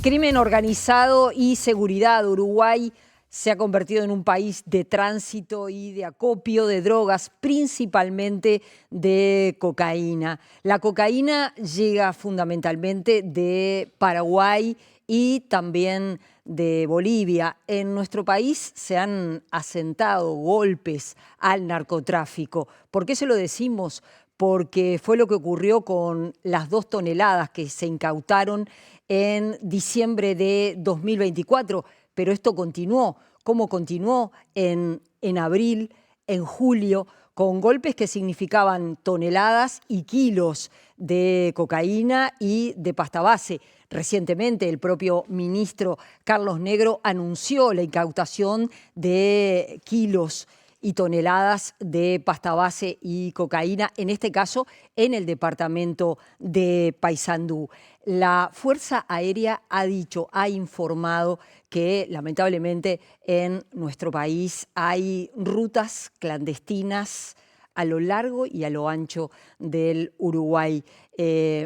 Crimen organizado y seguridad. Uruguay se ha convertido en un país de tránsito y de acopio de drogas, principalmente de cocaína. La cocaína llega fundamentalmente de Paraguay y también de Bolivia. En nuestro país se han asentado golpes al narcotráfico. ¿Por qué se lo decimos? Porque fue lo que ocurrió con las 2 toneladas que se incautaron en diciembre de 2024, pero esto continuó. ¿Cómo continuó? En abril, en julio, con golpes que significaban toneladas y kilos de cocaína y de pasta base. Recientemente el propio ministro Carlos Negro anunció la incautación de kilos y toneladas de pasta base y cocaína, en este caso en el departamento de Paysandú. La Fuerza Aérea ha dicho, ha informado que lamentablemente en nuestro país hay rutas clandestinas a lo largo y a lo ancho del Uruguay,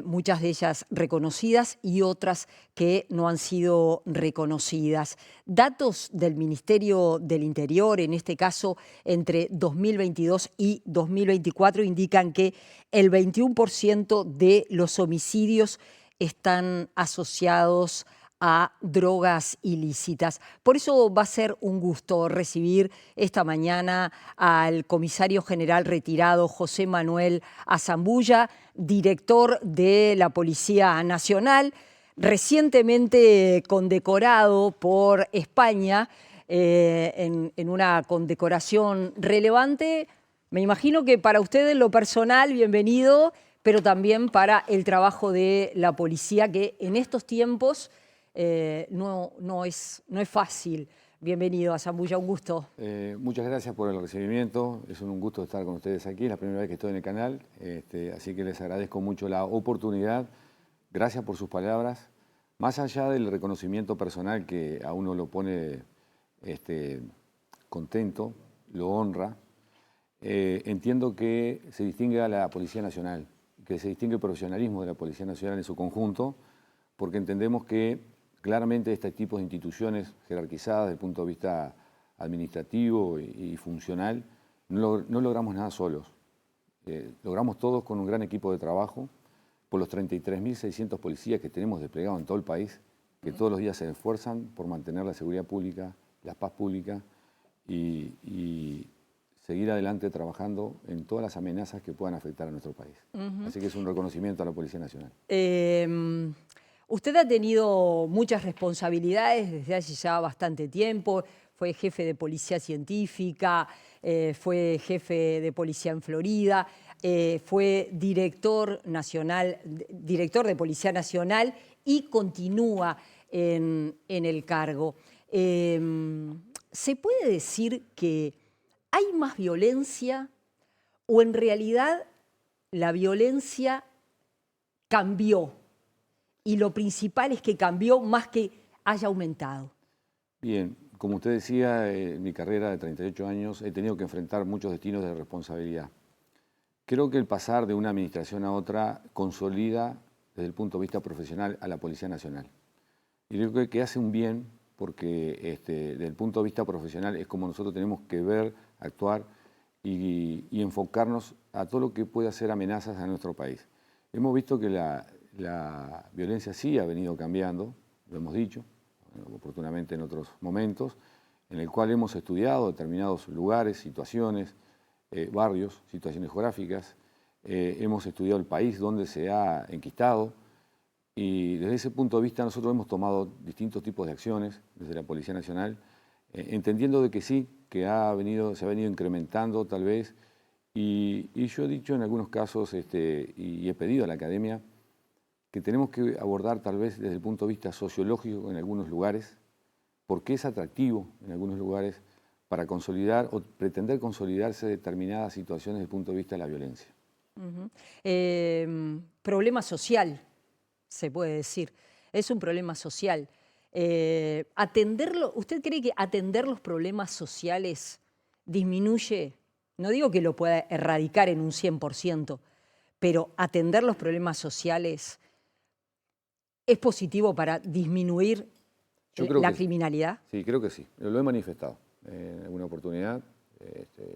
muchas de ellas reconocidas y otras que no han sido reconocidas. Datos del Ministerio del Interior, en este caso entre 2022 y 2024, indican que el 21% de los homicidios están asociados a drogas ilícitas. Por eso va a ser un gusto recibir esta mañana al comisario general retirado José Manuel Azambulla, director de la Policía Nacional, recientemente condecorado por España en una condecoración relevante. Me imagino que para usted en lo personal, bienvenido, pero también para el trabajo de la policía, que en estos tiempos no es fácil. Bienvenido, Azambulla, un gusto. Muchas gracias por el recibimiento. Es un gusto estar con ustedes aquí. Es la primera vez que estoy en el canal, así que les agradezco mucho la oportunidad. Gracias por sus palabras. Más allá del reconocimiento personal que a uno lo pone contento, lo honra, entiendo que se distingue a la Policía Nacional, que se distingue el profesionalismo de la Policía Nacional en su conjunto, porque entendemos que claramente este tipo de instituciones jerarquizadas desde el punto de vista administrativo y funcional, no logramos nada solos. Logramos todos con un gran equipo de trabajo, por los 33.600 policías que tenemos desplegados en todo el país, que todos los días se esfuerzan por mantener la seguridad pública, la paz pública y seguir adelante trabajando en todas las amenazas que puedan afectar a nuestro país. Así que es un reconocimiento a la Policía Nacional. Usted ha tenido muchas responsabilidades desde hace ya bastante tiempo. Fue jefe de policía científica, fue jefe de policía en Florida, fue director de Policía Nacional y continúa en el cargo. ¿Se puede decir que hay más violencia o en realidad la violencia cambió? Y lo principal es que cambió más que haya aumentado. Bien, como usted decía, en mi carrera de 38 años he tenido que enfrentar muchos destinos de responsabilidad. Creo que el pasar de una administración a otra consolida desde el punto de vista profesional a la Policía Nacional. Y creo que hace un bien porque desde el punto de vista profesional es como nosotros tenemos que ver, actuar y enfocarnos a todo lo que puede hacer amenazas a nuestro país. Hemos visto que la violencia sí ha venido cambiando, lo hemos dicho, oportunamente en otros momentos, en el cual hemos estudiado determinados lugares, situaciones, barrios, situaciones geográficas, hemos estudiado el país donde se ha enquistado y desde ese punto de vista nosotros hemos tomado distintos tipos de acciones desde la Policía Nacional, entendiendo de que sí, que se ha venido incrementando tal vez y yo he dicho en algunos casos y he pedido a la Academia que tenemos que abordar tal vez desde el punto de vista sociológico en algunos lugares, porque es atractivo en algunos lugares para consolidar o pretender consolidarse determinadas situaciones desde el punto de vista de la violencia. Problema social, se puede decir. Es un problema social. ¿Usted cree que atender los problemas sociales disminuye? No digo que lo pueda erradicar en un 100%, pero atender los problemas sociales ¿Es positivo para disminuir Yo creo la que sí. criminalidad? Sí, creo que sí. Lo he manifestado en alguna oportunidad.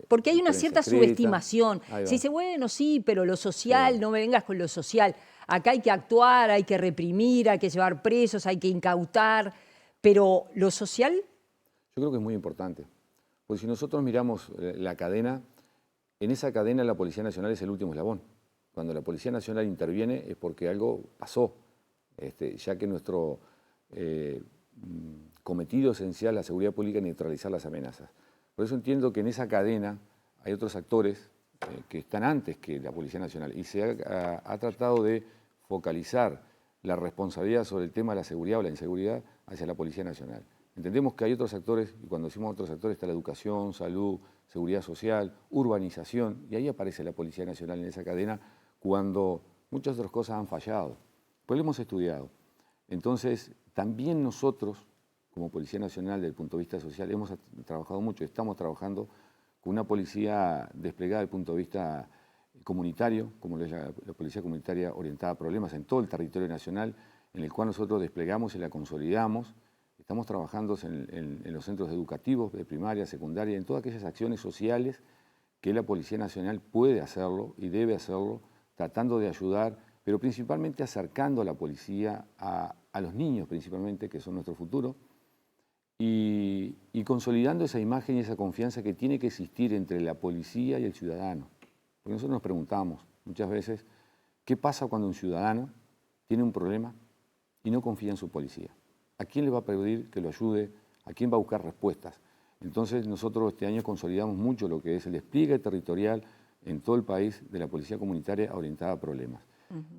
Porque hay En una prensa cierta escrita. subestimación. Ahí Se va. dice, bueno, sí, pero lo social, Sí. no me vengas con lo social. Acá hay que actuar, hay que reprimir, hay que llevar presos, hay que incautar. Pero lo social, Yo creo que es muy importante. Porque si nosotros miramos la cadena, en esa cadena la Policía Nacional es el último eslabón. Cuando la Policía Nacional interviene es porque algo pasó, ya que nuestro cometido esencial, la seguridad pública, es neutralizar las amenazas. Por eso entiendo que en esa cadena hay otros actores que están antes que la Policía Nacional y se ha tratado de focalizar la responsabilidad sobre el tema de la seguridad o la inseguridad hacia la Policía Nacional. Entendemos que hay otros actores, y cuando decimos otros actores está la educación, salud, seguridad social, urbanización, y ahí aparece la Policía Nacional en esa cadena cuando muchas otras cosas han fallado. Pues lo hemos estudiado. Entonces, también nosotros, como Policía Nacional, desde el punto de vista social, hemos trabajado mucho, estamos trabajando con una policía desplegada desde el punto de vista comunitario, como es la Policía Comunitaria orientada a problemas en todo el territorio nacional, en el cual nosotros desplegamos y la consolidamos. Estamos trabajando en los centros educativos de primaria, secundaria, en todas aquellas acciones sociales que la Policía Nacional puede hacerlo y debe hacerlo, tratando de ayudar, pero principalmente acercando a la policía a los niños principalmente, que son nuestro futuro, y consolidando esa imagen y esa confianza que tiene que existir entre la policía y el ciudadano. Porque nosotros nos preguntamos muchas veces, ¿qué pasa cuando un ciudadano tiene un problema y no confía en su policía? ¿A quién le va a pedir que lo ayude? ¿A quién va a buscar respuestas? Entonces nosotros este año consolidamos mucho lo que es el despliegue territorial en todo el país de la policía comunitaria orientada a problemas.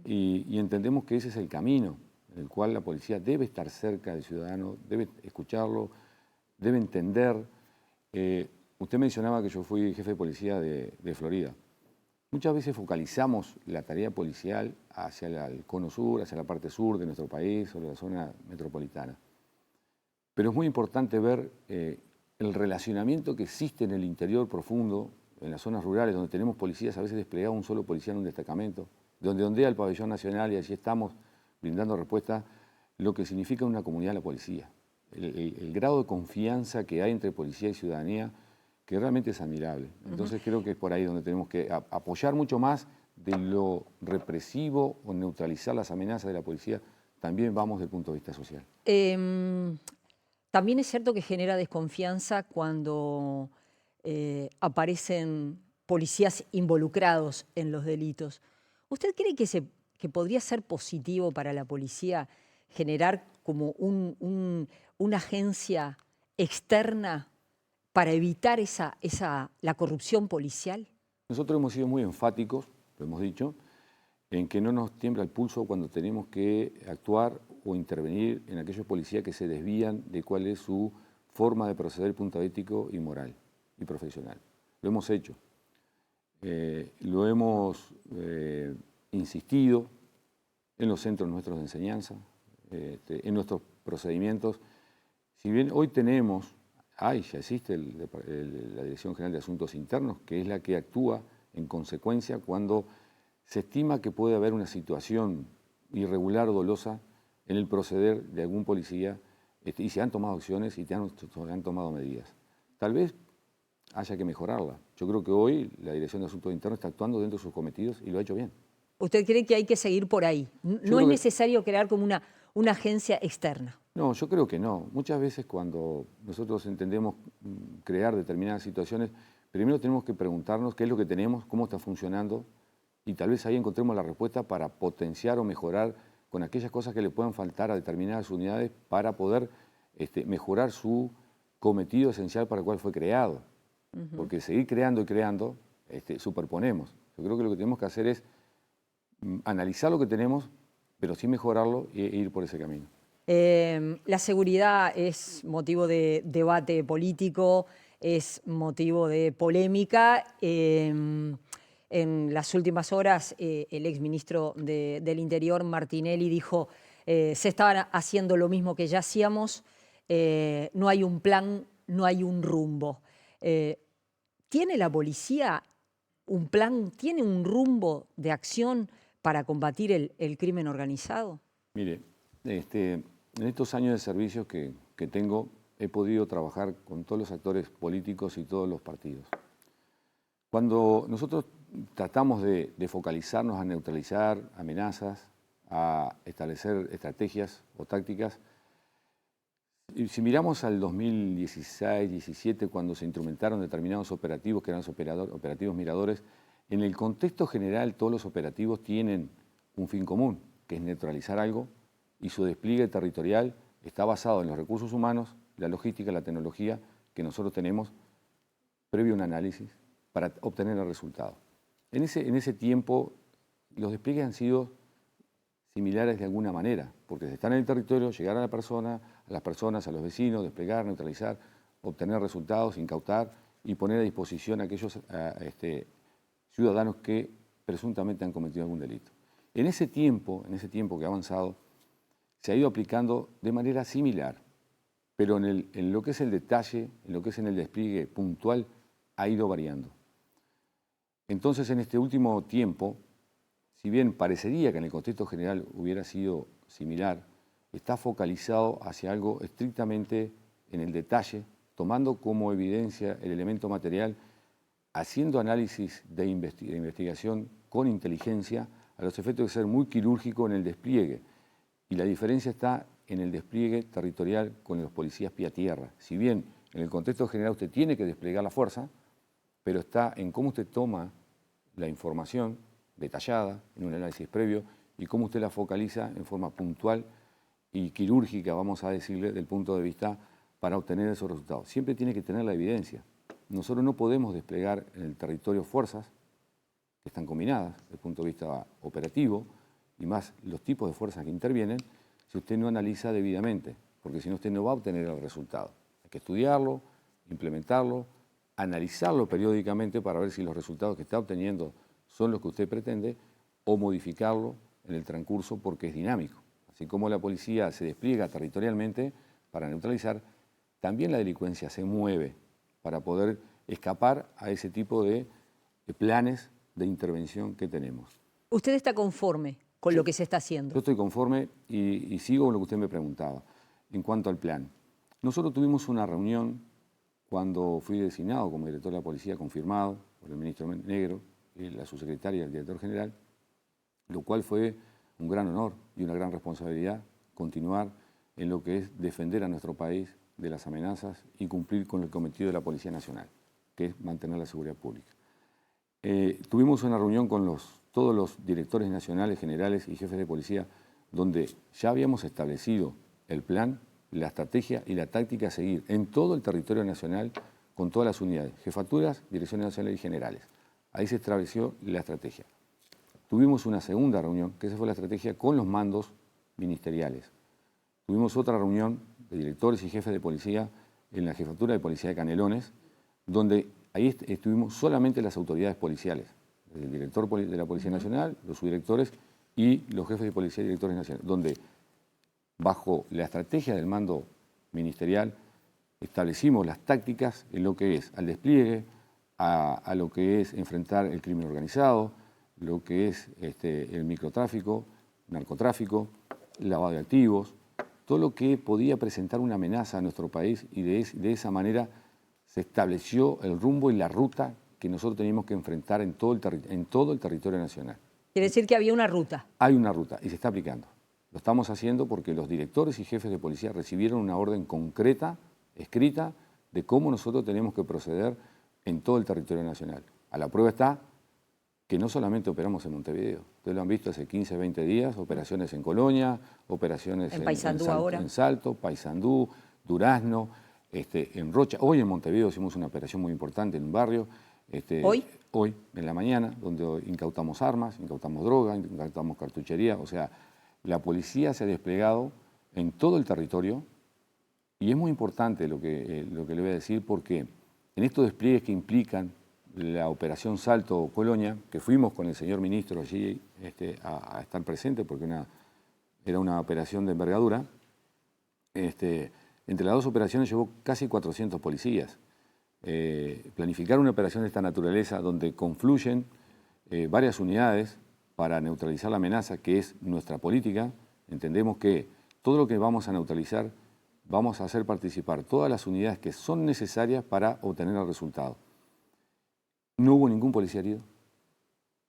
Y entendemos que ese es el camino en el cual la policía debe estar cerca del ciudadano, debe escucharlo, debe entender. Usted mencionaba que yo fui jefe de policía de Florida. Muchas veces focalizamos la tarea policial hacia el cono sur, hacia la parte sur de nuestro país, sobre la zona metropolitana. Pero es muy importante ver el relacionamiento que existe en el interior profundo, en las zonas rurales, donde tenemos policías, a veces desplegado un solo policía en un destacamento, donde ondea el pabellón nacional y allí estamos brindando respuesta, lo que significa una comunidad la policía. El grado de confianza que hay entre policía y ciudadanía, que realmente es admirable. Entonces creo que es por ahí donde tenemos que apoyar mucho más de lo represivo o neutralizar las amenazas de la policía, también vamos desde el punto de vista social. También es cierto que genera desconfianza cuando aparecen policías involucrados en los delitos. ¿Usted cree que podría ser positivo para la policía generar como una agencia externa para evitar la corrupción policial? Nosotros hemos sido muy enfáticos, lo hemos dicho, en que no nos tiembla el pulso cuando tenemos que actuar o intervenir en aquellos policías que se desvían de cuál es su forma de proceder, punto ético y moral y profesional. Lo hemos hecho. Lo hemos insistido en los centros nuestros de enseñanza, en nuestros procedimientos. Si bien hoy tenemos, ya existe la Dirección General de Asuntos Internos, que es la que actúa en consecuencia cuando se estima que puede haber una situación irregular o dolosa en el proceder de algún policía y se han tomado acciones y se han tomado medidas. Tal vez haya que mejorarla. Yo creo que hoy la Dirección de Asuntos Internos está actuando dentro de sus cometidos y lo ha hecho bien. ¿Usted cree que hay que seguir por ahí? ¿No es necesario crear como una agencia externa? No, yo creo que no. Muchas veces cuando nosotros entendemos crear determinadas situaciones, primero tenemos que preguntarnos qué es lo que tenemos, cómo está funcionando, y tal vez ahí encontremos la respuesta para potenciar o mejorar con aquellas cosas que le puedan faltar a determinadas unidades para poder mejorar su cometido esencial para el cual fue creado. Porque seguir creando y creando, superponemos. Yo creo que lo que tenemos que hacer es analizar lo que tenemos, pero sí mejorarlo e ir por ese camino. La seguridad es motivo de debate político, es motivo de polémica. En las últimas horas, el exministro del Interior, Martinelli, dijo se estaban haciendo lo mismo que ya hacíamos, no hay un plan, no hay un rumbo. ¿Tiene la policía un plan, tiene un rumbo de acción para combatir el crimen organizado? Mire, En estos años de servicios que tengo, he podido trabajar con todos los actores políticos y todos los partidos. Cuando nosotros tratamos de focalizarnos a neutralizar amenazas, a establecer estrategias o tácticas, y si miramos al 2016-17, cuando se instrumentaron determinados operativos, que eran los operativos Miradores, en el contexto general todos los operativos tienen un fin común, que es neutralizar algo, y su despliegue territorial está basado en los recursos humanos, la logística, la tecnología que nosotros tenemos previo a un análisis para obtener el resultado. En ese tiempo los despliegues han sido similares de alguna manera, porque se está en el territorio, llegar a las personas, a los vecinos, desplegar, neutralizar, obtener resultados, incautar y poner a disposición a aquellos ciudadanos que presuntamente han cometido algún delito. En ese tiempo que ha avanzado, se ha ido aplicando de manera similar, pero en lo que es el detalle, en lo que es en el despliegue puntual, ha ido variando. Entonces, en este último tiempo, si bien parecería que en el contexto general hubiera sido similar, está focalizado hacia algo estrictamente en el detalle, tomando como evidencia el elemento material, haciendo análisis de investigación con inteligencia, a los efectos de ser muy quirúrgico en el despliegue. Y la diferencia está en el despliegue territorial con los policías pie a tierra. Si bien en el contexto general usted tiene que desplegar la fuerza, pero está en cómo usted toma la información detallada en un análisis previo y cómo usted la focaliza en forma puntual y quirúrgica, vamos a decirle, del punto de vista para obtener esos resultados. Siempre tiene que tener la evidencia. Nosotros no podemos desplegar en el territorio fuerzas que están combinadas desde el punto de vista operativo y más los tipos de fuerzas que intervienen si usted no analiza debidamente, porque si no usted no va a obtener el resultado. Hay que estudiarlo, implementarlo, analizarlo periódicamente para ver si los resultados que está obteniendo son los que usted pretende o modificarlo en el transcurso porque es dinámico. Así como la policía se despliega territorialmente para neutralizar, también la delincuencia se mueve para poder escapar a ese tipo de planes de intervención que tenemos. ¿Usted está conforme con lo que se está haciendo? Yo estoy conforme y sigo con lo que usted me preguntaba en cuanto al plan. Nosotros tuvimos una reunión cuando fui designado como director de la policía, confirmado por el ministro Negro, y la subsecretaria y el director general, lo cual fue un gran honor y una gran responsabilidad continuar en lo que es defender a nuestro país de las amenazas y cumplir con el cometido de la Policía Nacional, que es mantener la seguridad pública. Tuvimos una reunión con todos los directores nacionales, generales y jefes de policía, donde ya habíamos establecido el plan, la estrategia y la táctica a seguir en todo el territorio nacional con todas las unidades, jefaturas, direcciones nacionales y generales. Ahí se estableció la estrategia. Tuvimos una segunda reunión, que esa fue la estrategia con los mandos ministeriales. Tuvimos otra reunión de directores y jefes de policía en la jefatura de policía de Canelones, donde ahí estuvimos solamente las autoridades policiales, el director de la Policía Nacional, los subdirectores y los jefes de policía y directores nacionales, donde bajo la estrategia del mando ministerial establecimos las tácticas en lo que es al despliegue, a lo que es enfrentar el crimen organizado, lo que es el microtráfico, narcotráfico, lavado de activos, todo lo que podía presentar una amenaza a nuestro país y de esa manera se estableció el rumbo y la ruta que nosotros teníamos que enfrentar en todo el territorio nacional. Quiere decir que había una ruta. Hay una ruta y se está aplicando. Lo estamos haciendo porque los directores y jefes de policía recibieron una orden concreta, escrita, de cómo nosotros tenemos que proceder en todo el territorio nacional. A la prueba está que no solamente operamos en Montevideo. Ustedes lo han visto hace 15, 20 días, operaciones en Colonia, operaciones en Salto, Paysandú, Durazno, en Rocha. Hoy en Montevideo hicimos una operación muy importante en un barrio. ¿Hoy? Hoy, en la mañana, donde incautamos armas, incautamos droga, incautamos cartuchería. O sea, la policía se ha desplegado en todo el territorio y es muy importante lo que le voy a decir porque en estos despliegues que implican la operación Salto Colonia, que fuimos con el señor ministro allí a estar presente porque era una operación de envergadura, entre las dos operaciones llevó casi 400 policías. Planificar una operación de esta naturaleza donde confluyen varias unidades para neutralizar la amenaza, que es nuestra política. Entendemos que todo lo que vamos a neutralizar, vamos a hacer participar todas las unidades que son necesarias para obtener el resultado. No hubo ningún policía herido,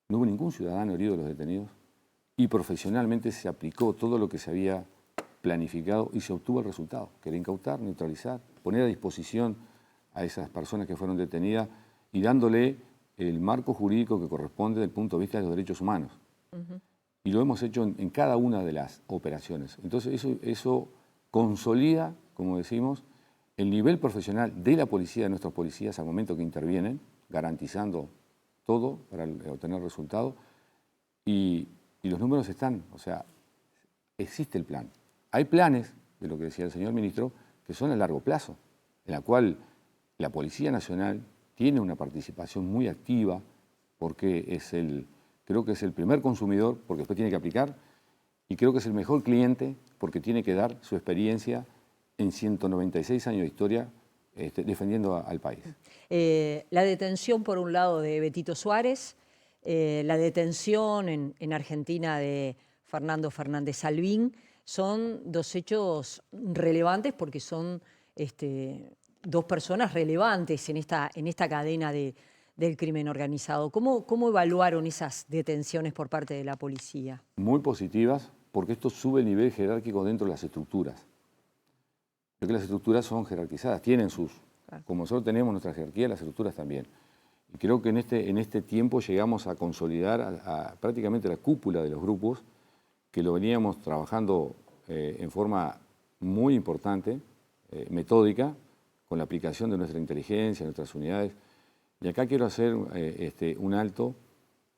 no hubo ningún ciudadano herido de los detenidos y profesionalmente se aplicó todo lo que se había planificado y se obtuvo el resultado, que era incautar, neutralizar, poner a disposición a esas personas que fueron detenidas y dándole el marco jurídico que corresponde desde el punto de vista de los derechos humanos. Y lo hemos hecho en cada una de las operaciones. Entonces eso consolida, como decimos, el nivel profesional de la policía, de nuestros policías al momento que intervienen, garantizando todo para obtener resultados. Y los números están, o sea, existe el plan. Hay planes, de lo que decía el señor ministro, que son a largo plazo, en la cual la Policía Nacional tiene una participación muy activa porque creo que es el primer consumidor, porque después tiene que aplicar, y creo que es el mejor cliente porque tiene que dar su experiencia en 196 años de historia defendiendo al país. La detención, por un lado, de Betito Suárez, la detención en Argentina de Fernando Fernández Salvín, son dos hechos relevantes porque son dos personas relevantes en esta cadena del crimen organizado. ¿Cómo evaluaron esas detenciones por parte de la policía? Muy positivas, porque esto sube el nivel jerárquico dentro de las estructuras. Creo que las estructuras son jerarquizadas, tienen sus... Claro. Como nosotros tenemos nuestra jerarquía, las estructuras también. Y creo que en este tiempo llegamos a consolidar a prácticamente la cúpula de los grupos, que lo veníamos trabajando en forma muy importante, metódica, con la aplicación de nuestra inteligencia, nuestras unidades. Y acá quiero hacer un alto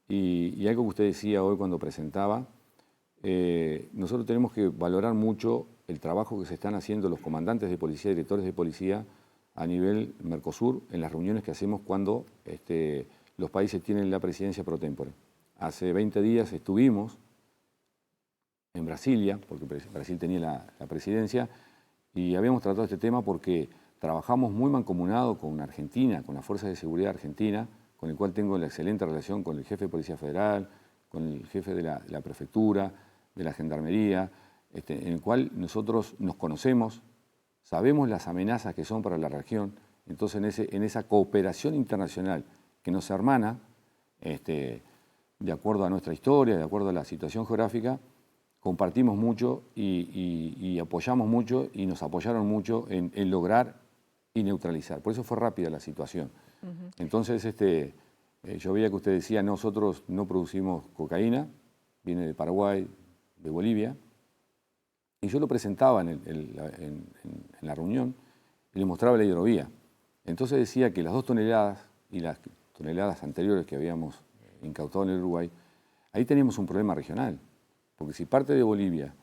y algo que usted decía hoy cuando presentaba. Nosotros tenemos que valorar mucho el trabajo que se están haciendo los comandantes de policía, directores de policía a nivel Mercosur en las reuniones que hacemos cuando los países tienen la presidencia pro tempore. Hace 20 días estuvimos en Brasilia, porque Brasil tenía la presidencia, y habíamos tratado este tema porque trabajamos muy mancomunado con Argentina, con las Fuerzas de Seguridad Argentina, con el cual tengo la excelente relación con el jefe de Policía Federal, con el jefe de la Prefectura, de la Gendarmería, en el cual nosotros nos conocemos, sabemos las amenazas que son para la región. Entonces en esa cooperación internacional que nos hermana, de acuerdo a nuestra historia, de acuerdo a la situación geográfica, compartimos mucho y apoyamos mucho y nos apoyaron mucho en lograr y neutralizar. Por eso fue rápida la situación. Entonces yo veía que usted decía, nosotros no producimos cocaína, viene de Paraguay, de Bolivia, y yo lo presentaba en la reunión y le mostraba la hidrovía. Entonces decía que las 2 toneladas y las toneladas anteriores que habíamos incautado en el Uruguay, ahí teníamos un problema regional. Porque si parte de Bolivia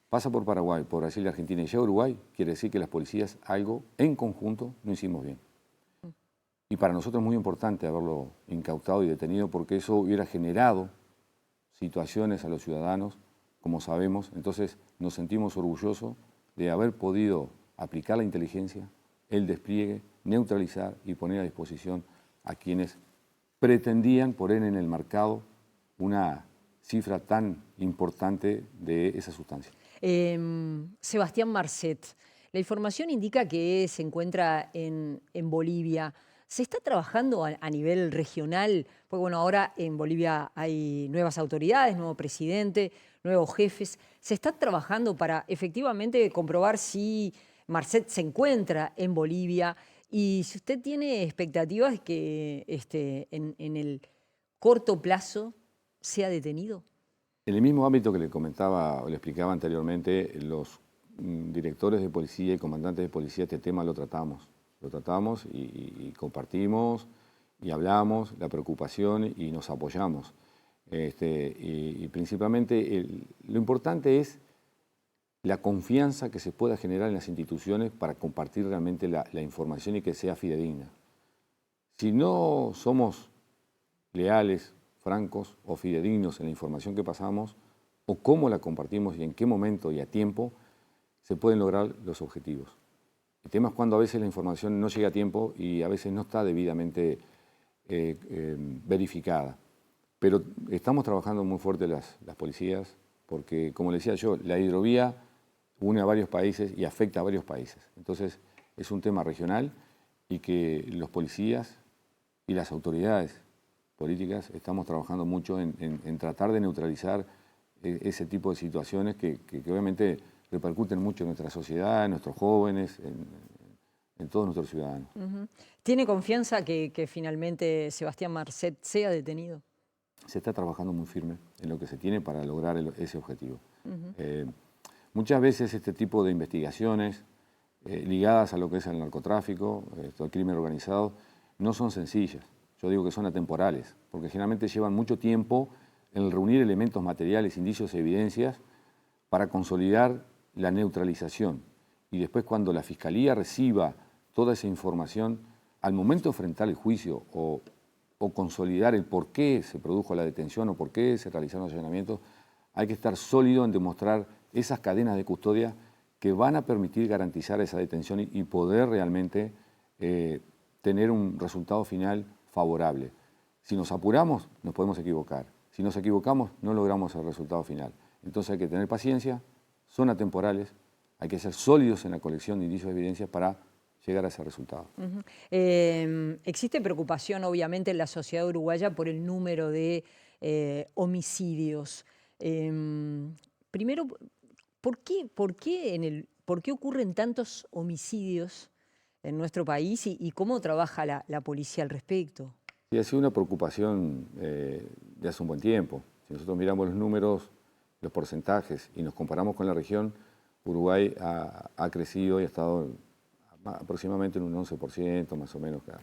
pasa por Paraguay, por Brasil y Argentina y llega a Uruguay, quiere decir que las policías algo en conjunto no hicimos bien. Y para nosotros es muy importante haberlo incautado y detenido porque eso hubiera generado situaciones a los ciudadanos, como sabemos. Entonces nos sentimos orgullosos de haber podido aplicar la inteligencia, el despliegue, neutralizar y poner a disposición a quienes pretendían poner en el mercado una cifra tan importante de esa sustancia. Sebastián Marcet, la información indica que se encuentra en Bolivia. ¿Se está trabajando a nivel regional? Porque bueno, ahora en Bolivia hay nuevas autoridades, nuevo presidente, nuevos jefes. ¿Se está trabajando para efectivamente comprobar si Marcet se encuentra en Bolivia? Y si usted tiene expectativas de que en el corto plazo sea detenido. En el mismo ámbito que le comentaba o le explicaba anteriormente, los directores de policía y comandantes de policía este tema lo tratamos. Lo tratamos y compartimos y hablamos la preocupación y nos apoyamos. Y principalmente lo importante es la confianza que se pueda generar en las instituciones para compartir realmente la información y que sea fidedigna. Si no somos leales, francos o fidedignos en la información que pasamos, o cómo la compartimos y en qué momento y a tiempo, se pueden lograr los objetivos. El tema es cuando a veces la información no llega a tiempo y a veces no está debidamente verificada. Pero estamos trabajando muy fuerte las policías porque, como le decía yo, la hidrovía une a varios países y afecta a varios países. Entonces, es un tema regional y que los policías y las autoridades políticas estamos trabajando mucho en tratar de neutralizar ese tipo de situaciones que obviamente repercuten mucho en nuestra sociedad, en nuestros jóvenes, en todos nuestros ciudadanos. ¿Tiene confianza que finalmente Sebastián Marcet sea detenido? Se está trabajando muy firme en lo que se tiene para lograr ese objetivo. Muchas veces este tipo de investigaciones ligadas a lo que es el narcotráfico, el crimen organizado, no son sencillas. Yo digo que son atemporales, porque generalmente llevan mucho tiempo en reunir elementos materiales, indicios y evidencias para consolidar la neutralización. Y después cuando la Fiscalía reciba toda esa información, al momento de enfrentar el juicio o consolidar el por qué se produjo la detención o por qué se realizaron los allanamientos, hay que estar sólido en demostrar esas cadenas de custodia que van a permitir garantizar esa detención y poder realmente tener un resultado final favorable. Si nos apuramos, nos podemos equivocar. Si nos equivocamos, no logramos el resultado final. Entonces hay que tener paciencia, son atemporales, hay que ser sólidos en la colección de indicios de evidencia para llegar a ese resultado. Existe preocupación, obviamente, en la sociedad uruguaya por el número de homicidios. Primero, ¿por qué ocurren tantos homicidios en nuestro país y cómo trabaja la policía al respecto? Sí, ha sido una preocupación de hace un buen tiempo. Si nosotros miramos los números, los porcentajes y nos comparamos con la región, Uruguay ha crecido y ha estado aproximadamente en un 11%, más o menos, cada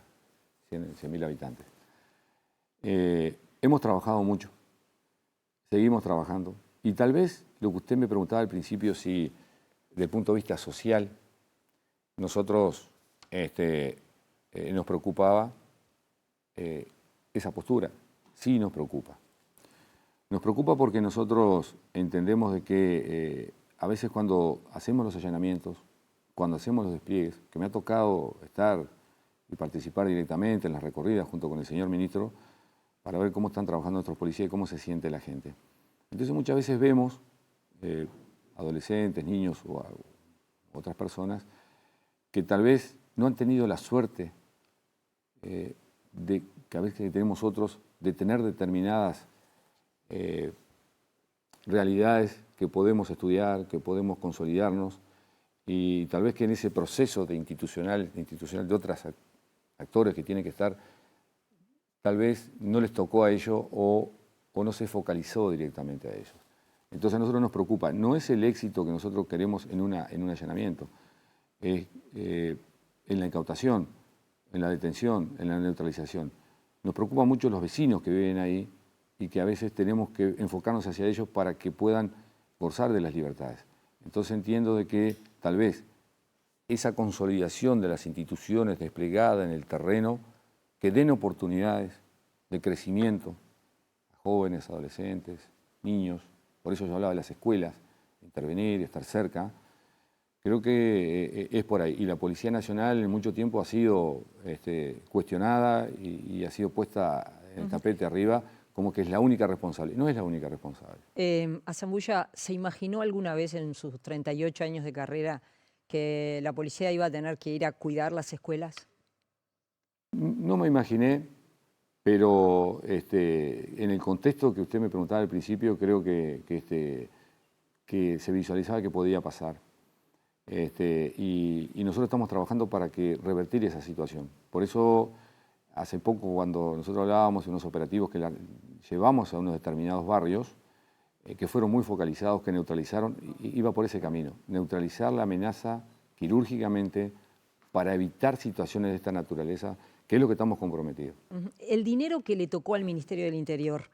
100.000 habitantes. Hemos trabajado mucho, seguimos trabajando, y tal vez lo que usted me preguntaba al principio, si desde el punto de vista social nosotros nos preocupaba esa postura. Sí nos preocupa. Nos preocupa porque nosotros entendemos de que a veces cuando hacemos los allanamientos, cuando hacemos los despliegues, que me ha tocado estar y participar directamente en las recorridas junto con el señor ministro para ver cómo están trabajando nuestros policías y cómo se siente la gente. Entonces muchas veces vemos adolescentes, niños o otras personas que tal vez no han tenido la suerte de que a veces tenemos otros, de tener determinadas realidades que podemos estudiar, que podemos consolidarnos, y tal vez que en ese proceso institucional de otros actores que tienen que estar, tal vez no les tocó a ellos o no se focalizó directamente a ellos. Entonces a nosotros nos preocupa, no es el éxito que nosotros queremos en un allanamiento, es en la incautación, en la detención, en la neutralización. Nos preocupan mucho los vecinos que viven ahí y que a veces tenemos que enfocarnos hacia ellos para que puedan gozar de las libertades. Entonces entiendo de que tal vez esa consolidación de las instituciones desplegadas en el terreno que den oportunidades de crecimiento a jóvenes, adolescentes, niños, por eso yo hablaba de las escuelas, intervenir y estar cerca, creo que es por ahí. Y la Policía Nacional en mucho tiempo ha sido cuestionada y ha sido puesta en el tapete arriba como que es la única responsable. No es la única responsable. Azambulla, ¿se imaginó alguna vez en sus 38 años de carrera que la policía iba a tener que ir a cuidar las escuelas? No me imaginé, pero en el contexto que usted me preguntaba al principio, creo que se visualizaba que podía pasar. Y nosotros estamos trabajando para revertir esa situación. Por eso, hace poco, cuando nosotros hablábamos de unos operativos que llevamos a unos determinados barrios, que fueron muy focalizados, que neutralizaron, iba por ese camino, neutralizar la amenaza quirúrgicamente para evitar situaciones de esta naturaleza, que es lo que estamos comprometidos. El dinero que le tocó al Ministerio del Interior,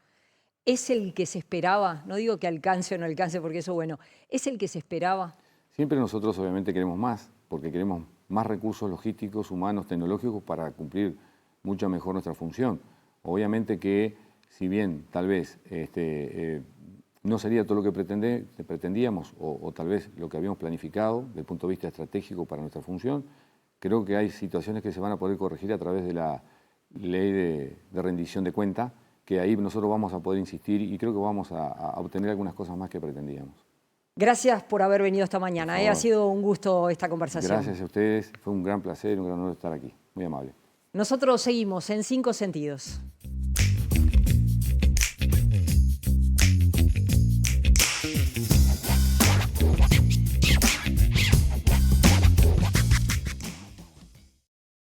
¿es el que se esperaba? No digo que alcance o no alcance, porque eso, bueno, ¿es el que se esperaba? Siempre nosotros obviamente queremos más, porque queremos más recursos logísticos, humanos, tecnológicos para cumplir mucho mejor nuestra función. Obviamente que, si bien tal vez no sería todo lo que pretendíamos o tal vez lo que habíamos planificado desde el punto de vista estratégico para nuestra función, creo que hay situaciones que se van a poder corregir a través de la ley de rendición de cuenta, que ahí nosotros vamos a poder insistir y creo que vamos a obtener algunas cosas más que pretendíamos. Gracias por haber venido esta mañana. Ha sido un gusto esta conversación. Gracias a ustedes. Fue un gran placer, un gran honor estar aquí. Muy amable. Nosotros seguimos en 5 Sentidos.